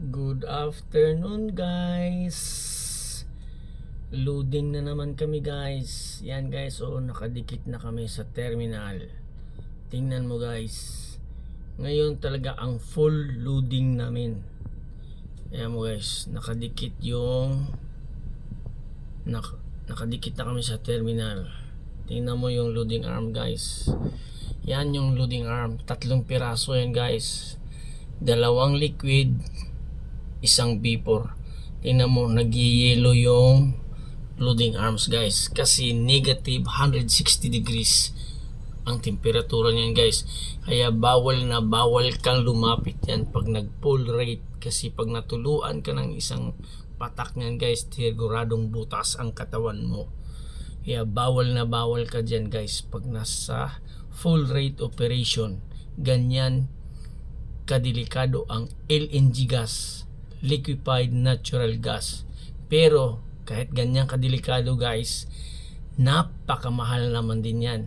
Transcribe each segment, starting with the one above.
Good afternoon guys. Loading na naman kami guys. Yan guys, nakadikit na kami sa terminal. Tingnan mo guys. Ngayon talaga ang full loading namin. Ayan mo guys, nakadikit nakadikit na kami sa terminal. Tingnan mo yung loading arm guys. Yan yung loading arm, 3 piraso yan guys. 2 liquid, 1 vapor. Tingnan mo, nag-yellow yung loading arms guys, kasi negative 160 degrees ang temperatura niyan guys. Kaya bawal kang lumapit yan pag nag full rate, kasi pag natuluan ka ng isang patak niyan guys, siguradong butas ang katawan mo. Kaya bawal ka dyan guys pag nasa full rate operation. Ganyan kadelikado ang LNG gas, liquefied natural gas. Pero kahit ganyan kadelikado guys, napakamahal naman din yan.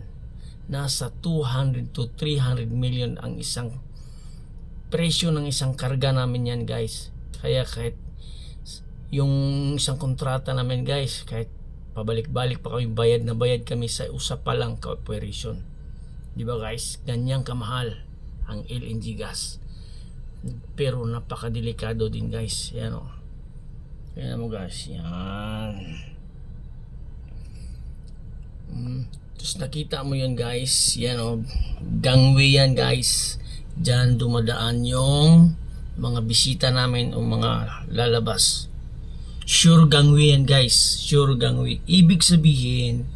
Nasa 200 to 300 million ang isang presyo ng isang karga namin yan guys. Kaya kahit yung isang kontrata namin guys, kahit pabalik-balik pa kami, bayad kami sa usa pa lang ka-operation. Diba guys, ganyan kamahal ang LNG gas. Pero napakadelikado din guys. Yan o. Yan mo guys. Yan. Tapos nakita mo yan guys. Yan o. Gangway yan guys. Diyan dumadaan yung mga bisita namin o mga lalabas. Sure gangway yan guys. Sure gangway. Ibig sabihin,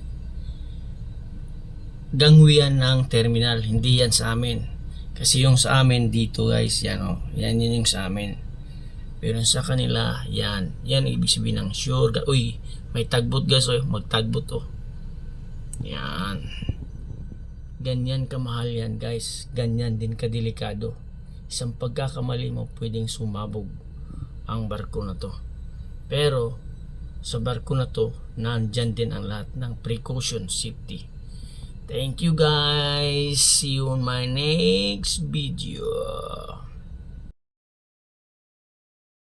gangway yan ng terminal. Hindi yan sa amin. Kasi yung sa amin dito guys, yan o. Yan yun yung sa amin. Pero sa kanila, yan. Yan ibig sabihin ng sure. Uy, may tagbot guys o. Magtagbot o. Yan. Ganyan kamahal yan guys. Ganyan din kadelikado. Isang pagkakamali mo, pwedeng sumabog ang barko na to. Pero sa barko na to, nandyan din ang lahat ng precaution, safety. Thank you guys. See you on my next video.